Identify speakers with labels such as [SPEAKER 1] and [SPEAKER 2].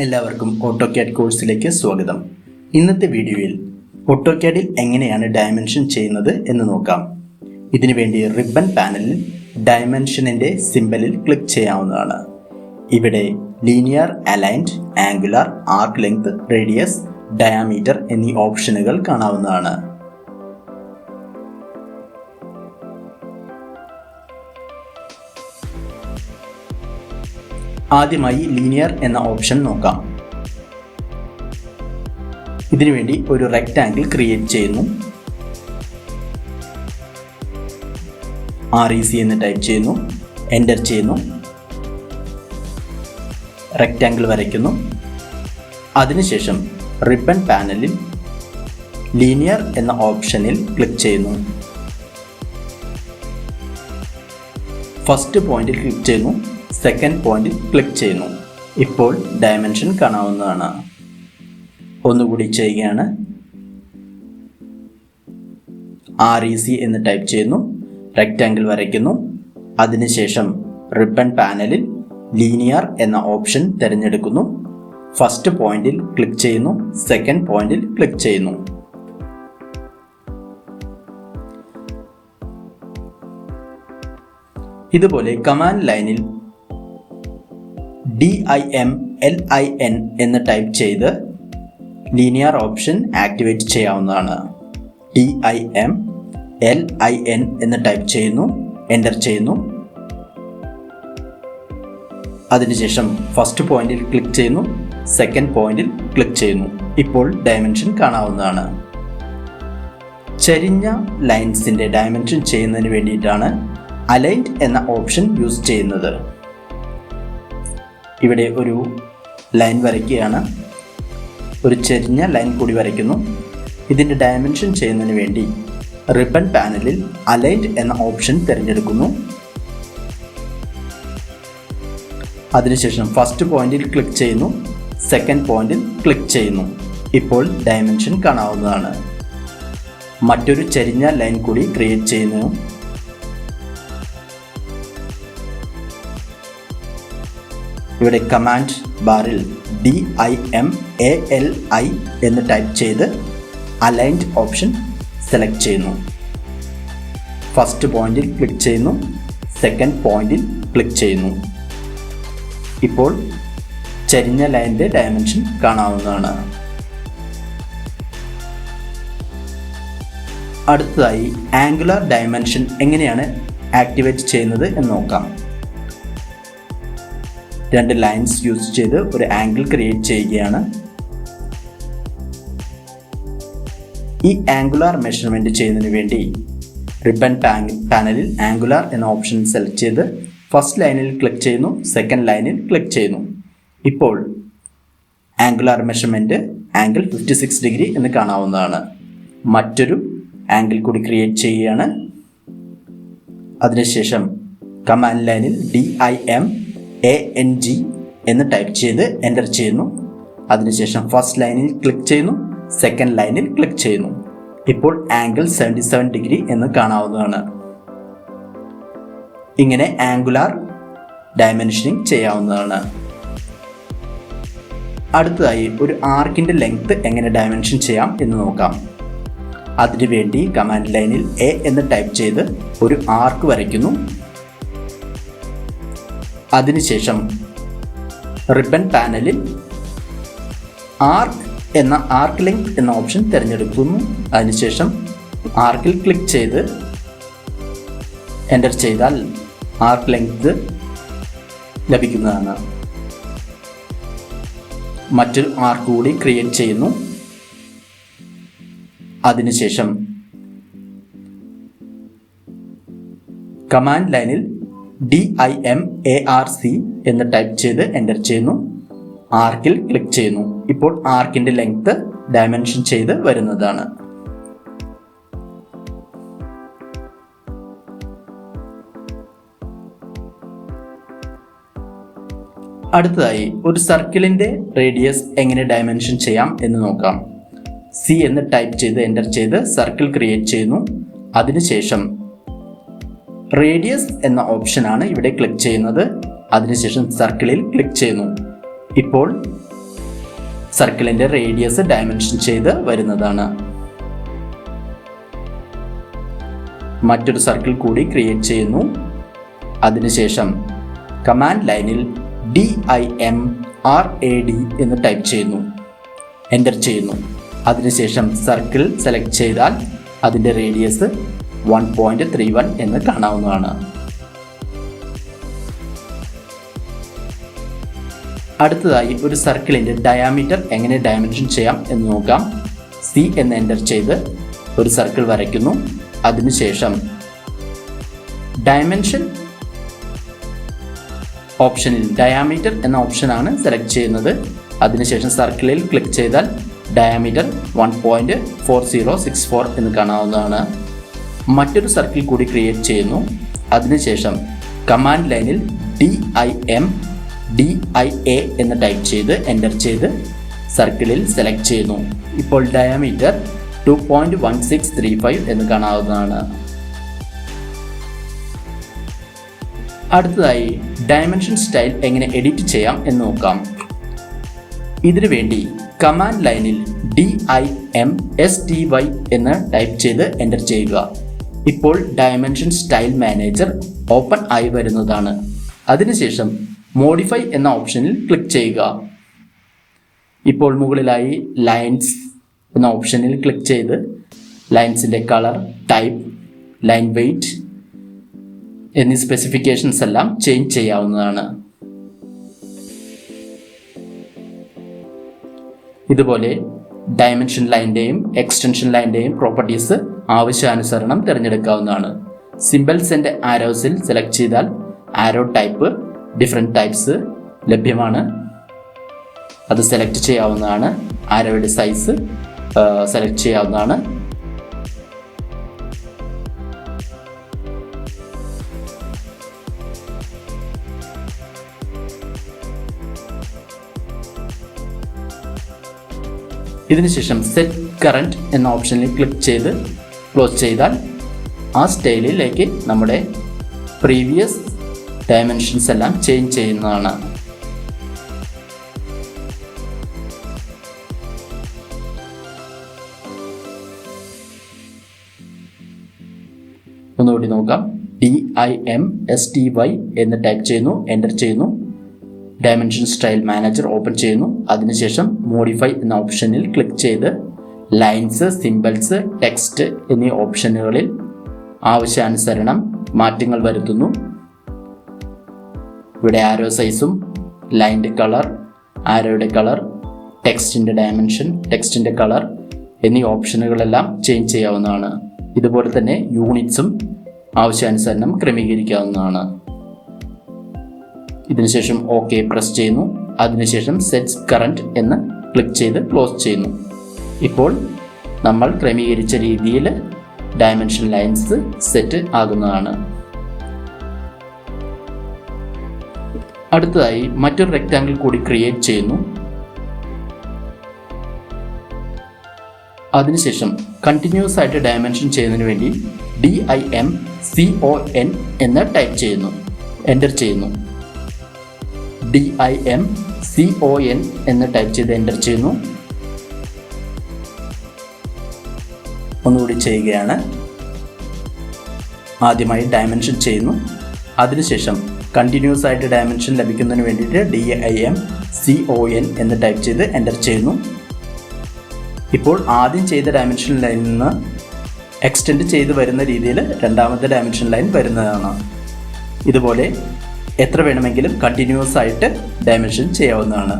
[SPEAKER 1] എല്ലാവർക്കും ഓട്ടോക്യാഡ് കോഴ്സിലേക്ക് സ്വാഗതം. ഇന്നത്തെ വീഡിയോയിൽ ഓട്ടോക്യാഡിൽ എങ്ങനെയാണ് ഡയമെൻഷൻ ചെയ്യുന്നത് എന്ന് നോക്കാം. ഇതിനുവേണ്ടി റിബൺ പാനലിൽ ഡയമെൻഷനിൻ്റെ സിമ്പലിൽ ക്ലിക്ക് ചെയ്യാവുന്നതാണ്. ഇവിടെ linear, aligned, angular, arc length, radius, diameter എന്നീ ഓപ്ഷനുകൾ കാണാവുന്നതാണ്. ആദ്യമായി ലീനിയർ എന്ന ഓപ്ഷൻ നോക്കാം. ഇതിനുവേണ്ടി ഒരു റെക്റ്റാങ്കിൾ ക്രിയേറ്റ് ചെയ്യുന്നു. REC എന്ന് ടൈപ്പ് ചെയ്യുന്നു, എൻ്റർ ചെയ്യുന്നു, റെക്റ്റാങ്കിൾ വരയ്ക്കുന്നു. അതിനുശേഷം റിബൺ പാനലിൽ ലീനിയർ എന്ന ഓപ്ഷനിൽ ക്ലിക്ക് ചെയ്യുന്നു. ഫസ്റ്റ് പോയിന്റിൽ ക്ലിക്ക് ചെയ്യുന്നു, സെക്കൻഡ് പോയിന്റിൽ ക്ലിക്ക് ചെയ്യുന്നു. ഇപ്പോൾ ഡയമെൻഷൻ കാണാവുന്നതാണ്. ഒന്നുകൂടി ചെയ്യുകയാണ്. REC എന്ന് ടൈപ്പ് ചെയ്യുന്നു, റെക്റ്റാങ്കിൾ വരയ്ക്കുന്നു. അതിനുശേഷം റിബൺ പാനലിൽ ലീനിയർ എന്ന ഓപ്ഷൻ തിരഞ്ഞെടുക്കുന്നു. ഫസ്റ്റ് പോയിന്റിൽ ക്ലിക്ക് ചെയ്യുന്നു, സെക്കൻഡ് പോയിന്റിൽ ക്ലിക്ക് ചെയ്യുന്നു. ഇതുപോലെ കമാൻഡ് ലൈനിൽ DIMLIN എന്ന് ടൈപ്പ് ചെയ്ത് ലീനിയർ ഓപ്ഷൻ ആക്ടിവേറ്റ് ചെയ്യാവുന്നതാണ്. DIMLIN എന്ന് ടൈപ്പ് ചെയ്യുന്നു, എൻ്റർ ചെയ്യുന്നു. അതിനുശേഷം ഫസ്റ്റ് പോയിന്റിൽ ക്ലിക്ക് ചെയ്യുന്നു, സെക്കൻഡ് പോയിന്റിൽ ക്ലിക്ക് ചെയ്യുന്നു. ഇപ്പോൾ ഡയമെൻഷൻ കാണാവുന്നതാണ്. ചരിഞ്ഞ ലൈൻസിൻ്റെ ഡയമെൻഷൻ ചെയ്യുന്നതിന് വേണ്ടിയിട്ടാണ് അലൈൻഡ് എന്ന ഓപ്ഷൻ യൂസ് ചെയ്യുന്നത്. ഇവിടെ ഒരു ലൈൻ വരയ്ക്കുകയാണ്. ഒരു ചെരിഞ്ഞ ലൈൻ കൂടി വരയ്ക്കുന്നു. ഇതിൻ്റെ ഡയമെൻഷൻ ചെയ്യുന്നതിന് വേണ്ടി റിബൺ പാനലിൽ അലൈൻഡ് എന്ന ഓപ്ഷൻ തിരഞ്ഞെടുക്കുന്നു. അതിനുശേഷം ഫസ്റ്റ് പോയിന്റിൽ ക്ലിക്ക് ചെയ്യുന്നു, സെക്കൻഡ് പോയിന്റിൽ ക്ലിക്ക് ചെയ്യുന്നു. ഇപ്പോൾ ഡയമെൻഷൻ കാണാവുന്നതാണ്. മറ്റൊരു ചെരിഞ്ഞ ലൈൻ കൂടി ക്രിയേറ്റ് ചെയ്യുന്നു. ഇവിടെ കമാൻഡ് ബാറിൽ DIMALI എന്ന് ടൈപ്പ് ചെയ്ത് അലൈൻഡ് ഓപ്ഷൻ സെലക്ട് ചെയ്യുന്നു. ഫസ്റ്റ് പോയിന്റിൽ ക്ലിക്ക് ചെയ്യുന്നു, സെക്കൻഡ് പോയിന്റിൽ ക്ലിക്ക് ചെയ്യുന്നു. ഇപ്പോൾ ചരിഞ്ഞ ലൈനിൻ്റെ ഡയമെൻഷൻ കാണാവുന്നതാണ്. അടുത്തതായി ആംഗുലാർ ഡയമെൻഷൻ എങ്ങനെയാണ് ആക്ടിവേറ്റ് ചെയ്യുന്നത് എന്ന് നോക്കാം. രണ്ട് ലൈൻസ് യൂസ് ചെയ്ത് ഒരു ആംഗിൾ ക്രിയേറ്റ് ചെയ്യുകയാണ്. ഈ ആംഗുലാർ മെഷർമെൻറ്റ് ചെയ്യുന്നതിന് വേണ്ടി റിബൺ പാനലിൽ ആംഗുലാർ എന്ന ഓപ്ഷൻ സെലക്ട് ചെയ്ത് ഫസ്റ്റ് ലൈനിൽ ക്ലിക്ക് ചെയ്യുന്നു, സെക്കൻഡ് ലൈനിൽ ക്ലിക്ക് ചെയ്യുന്നു. ഇപ്പോൾ ആംഗുലാർ മെഷർമെൻറ്റ് ആംഗിൾ 56 ഡിഗ്രി എന്ന് കാണാവുന്നതാണ്. മറ്റൊരു ആംഗിൾ കൂടി ക്രിയേറ്റ് ചെയ്യുകയാണ്. അതിനുശേഷം കമാൻഡ് ലൈനിൽ DIMANG എന്ന് ടൈപ്പ് ചെയ്ത് എൻ്റർ ചെയ്യുന്നു. അതിനുശേഷം ഫസ്റ്റ് ലൈനിൽ ക്ലിക്ക് ചെയ്യുന്നു, സെക്കൻഡ് ലൈനിൽ ക്ലിക്ക് ചെയ്യുന്നു. ഇപ്പോൾ ആംഗിൾ 77 ഡിഗ്രി എന്ന് കാണാവുന്നതാണ്. ഇങ്ങനെ ആംഗുലാർ ഡയമെൻഷനിങ് ചെയ്യാവുന്നതാണ്. അടുത്തതായി ഒരു ആർക്കിൻ്റെ ലെങ്ത് എങ്ങനെ ഡയമെൻഷൻ ചെയ്യാം എന്ന് നോക്കാം. അതിനുവേണ്ടി കമാൻഡ് ലൈനിൽ A എന്ന് ടൈപ്പ് ചെയ്ത് ഒരു ആർക്ക് വരയ്ക്കുന്നു. അതിനുശേഷം റിബൺ പാനലിൽ ആർക്ക് ലെങ്ത് എന്ന ഓപ്ഷൻ തിരഞ്ഞെടുക്കുന്നു. അതിനുശേഷം ആർക്കിൽ ക്ലിക്ക് ചെയ്ത് എൻ്റർ ചെയ്താൽ ആർക്ക് ലെങ്ത് ലഭിക്കുന്നതാണ്. മറ്റൊരു ആർക്ക് കൂടി ക്രിയേറ്റ് ചെയ്യുന്നു. അതിനുശേഷം കമാൻഡ് ലൈനിൽ DIMARC എന്ന് ടൈപ്പ് ചെയ്ത് എൻ്റർ ചെയ്യുന്നു. ആർക്കിൽ ക്ലിക്ക് ചെയ്യുന്നു. ഇപ്പോൾ ആർക്കിൻ്റെ ലെങ്ത് ഡയമെൻഷൻ ചെയ്ത് വരുന്നതാണ്. അടുത്തതായി ഒരു സർക്കിളിൻ്റെ റേഡിയസ് എങ്ങനെ ഡയമെൻഷൻ ചെയ്യാം എന്ന് നോക്കാം. C എന്ന് ടൈപ്പ് ചെയ്ത് എൻ്റർ ചെയ്ത് സർക്കിൾ ക്രിയേറ്റ് ചെയ്യുന്നു. അതിനുശേഷം റേഡിയസ് എന്ന ഓപ്ഷനാണ് ഇവിടെ ക്ലിക്ക് ചെയ്യുന്നത്. അതിനുശേഷം സർക്കിളിൽ ക്ലിക്ക് ചെയ്യുന്നു. ഇപ്പോൾ സർക്കിളിൻ്റെ റേഡിയസ് ഡയമെൻഷൻ ചെയ്ത് വരുന്നതാണ്. മറ്റൊരു സർക്കിൾ കൂടി ക്രിയേറ്റ് ചെയ്യുന്നു. അതിനുശേഷം കമാൻഡ് ലൈനിൽ DIMRAD എന്ന് ടൈപ്പ് ചെയ്യുന്നു, എൻ്റർ ചെയ്യുന്നു. അതിനുശേഷം സർക്കിൾ സെലക്ട് ചെയ്താൽ അതിൻ്റെ റേഡിയസ് 1.31 എന്ന് കാണാവുന്നതാണ്. അടുത്തതായി ഒരു സർക്കിളിൻ്റെ ഡയാമീറ്റർ എങ്ങനെ ഡയമെൻഷൻ ചെയ്യാം എന്ന് നോക്കാം. C എന്ന് എൻ്റർ ചെയ്ത് ഒരു സർക്കിൾ വരയ്ക്കുന്നു. അതിനുശേഷം ഡയമെൻഷൻ ഓപ്ഷനിൽ ഡയാമീറ്റർ എന്ന ഓപ്ഷനാണ് സെലക്ട് ചെയ്യുന്നത്. അതിനുശേഷം സർക്കിളിൽ ക്ലിക്ക് ചെയ്താൽ ഡയാമീറ്റർ 1.4064 എന്ന് കാണാവുന്നതാണ്. മറ്റൊരു സർക്കിൾ കൂടി ക്രിയേറ്റ് ചെയ്യുന്നു. അതിനുശേഷം കമാൻഡ് ലൈനിൽ DIMDIA എന്ന് ടൈപ്പ് ചെയ്ത് എൻ്റർ ചെയ്ത് സർക്കിളിൽ സെലക്ട് ചെയ്യുന്നു. ഇപ്പോൾ ഡയാമീറ്റർ 2.1635 എന്ന് കാണാവുന്നതാണ്. അടുത്തതായി ഡയമെൻഷൻ സ്റ്റൈൽ എങ്ങനെ എഡിറ്റ് ചെയ്യാം എന്ന് നോക്കാം. ഇതിനു വേണ്ടി കമാൻഡ് ലൈനിൽ DIMSTY എന്ന് ടൈപ്പ് ചെയ്ത് എൻ്റർ ചെയ്യുക. ഇപ്പോൾ ഡയമെൻഷൻ സ്റ്റൈൽ മാനേജർ ഓപ്പൺ ആയി വരുന്നതാണ്. അതിനുശേഷം മോഡിഫൈ എന്ന ഓപ്ഷനിൽ ക്ലിക്ക് ചെയ്യുക. ഇപ്പോൾ മുകളിലായി ലൈൻസ് എന്ന ഓപ്ഷനിൽ ക്ലിക്ക് ചെയ്ത് ലൈൻസിൻ്റെ കളർ, ടൈപ്പ്, ലൈൻ വെയ്റ്റ് എന്നീ സ്പെസിഫിക്കേഷൻസ് എല്ലാം ചേഞ്ച് ചെയ്യാവുന്നതാണ്. ഇതുപോലെ ഡയമെൻഷൻ ലൈൻ്റെയും എക്സ്റ്റൻഷൻ ലൈൻ്റെയും പ്രോപ്പർട്ടീസ് ആവശ്യാനുസരണം തിരഞ്ഞെടുക്കാവുന്നതാണ്. സിംബൽസ് ആൻഡ് ആരോസിൽ സെലക്ട് ചെയ്താൽ ആരോ ടൈപ്പ്, ഡിഫറെൻറ്റ് ടൈപ്സ് ലഭ്യമാണ്. അത് സെലക്ട് ചെയ്യാവുന്നതാണ്. ആരോയുടെ സൈസ് സെലക്ട് ചെയ്യാവുന്നതാണ്. ഇതിനുശേഷം സെറ്റ് കറന്റ് എന്ന ഓപ്ഷനിൽ ക്ലിക്ക് ചെയ്ത് ക്ലോസ് ചെയ്താൽ ആ സ്റ്റൈലിലേക്ക് നമ്മുടെ പ്രീവിയസ് ഡയമെൻഷൻസ് എല്ലാം ചേഞ്ച് ചെയ്യുന്നതാണ്. ഒന്നുകൂടി നോക്കാം. DIMSTY എന്ന് ടൈപ്പ് ചെയ്യുന്നു, എൻ്റർ ചെയ്യുന്നു. ഡയമെൻഷൻ സ്റ്റൈൽ മാനേജർ ഓപ്പൺ ചെയ്യുന്നു. അതിനുശേഷം മോഡിഫൈ എന്ന ഓപ്ഷനിൽ ക്ലിക്ക് ചെയ്ത് ലൈൻസ്, സിംബൽസ്, ടെക്സ്റ്റ് എന്നീ ഓപ്ഷനുകളിൽ ആവശ്യാനുസരണം മാറ്റങ്ങൾ വരുത്തുന്നു. ഇവിടെ ആരോ സൈസും, ലൈൻ്റെ കളർ, ആരോയുടെ കളർ, ടെക്സ്റ്റിൻ്റെ ഡയമെൻഷൻ, ടെക്സ്റ്റിൻ്റെ കളർ എന്നീ ഓപ്ഷനുകളെല്ലാം ചേഞ്ച് ചെയ്യാവുന്നതാണ്. ഇതുപോലെ തന്നെ യൂണിറ്റ്സും ആവശ്യാനുസരണം ക്രമീകരിക്കാവുന്നതാണ്. ഇതിനുശേഷം ഓക്കെ പ്രസ് ചെയ്യുന്നു. അതിനുശേഷം സെറ്റ് കറന്റ് എന്ന് ക്ലിക്ക് ചെയ്ത് ക്ലോസ് ചെയ്യുന്നു. ഇപ്പോൾ നമ്മൾ ക്രമീകരിച്ച രീതിയിൽ ഡയമെൻഷൻ ലൈൻസ് സെറ്റ് ആകുന്നതാണ്. അടുത്തതായി മറ്റൊരു റെക്റ്റാങ്കിൾ കൂടി ക്രിയേറ്റ് ചെയ്യുന്നു. അതിനുശേഷം കണ്ടിന്യൂസ് ആയിട്ട് ഡയമെൻഷൻ ചെയ്യുന്നതിന് വേണ്ടി DIMCON എന്ന് ടൈപ്പ് ചെയ്യുന്നു, എൻ്റർ ചെയ്യുന്നു. DIMCON എന്ന് ടൈപ്പ് ചെയ്ത് എൻ്റർ ചെയ്യുന്നു. ഒന്നുകൂടി ചെയ്യുകയാണ്. ആദ്യമായി ഡയമെൻഷൻ ചെയ്യുന്നു. അതിനുശേഷം കണ്ടിന്യൂസ് ആയിട്ട് ഡയമെൻഷൻ ലഭിക്കുന്നതിന് വേണ്ടിയിട്ട് DIMCON എന്ന് ടൈപ്പ് ചെയ്ത് എൻ്റർ ചെയ്യുന്നു. ഇപ്പോൾ ആദ്യം ചെയ്ത ഡയമെൻഷൻ ലൈനിൽ നിന്ന് എക്സ്റ്റെൻഡ് ചെയ്ത് വരുന്ന രീതിയിൽ രണ്ടാമത്തെ ഡയമെൻഷൻ ലൈൻ വരുന്നതാണ്. ഇതുപോലെ എത്ര വേണമെങ്കിലും കണ്ടിന്യൂസ് ആയിട്ട് ഡയമെൻഷൻ ചെയ്യാവുന്നതാണ്.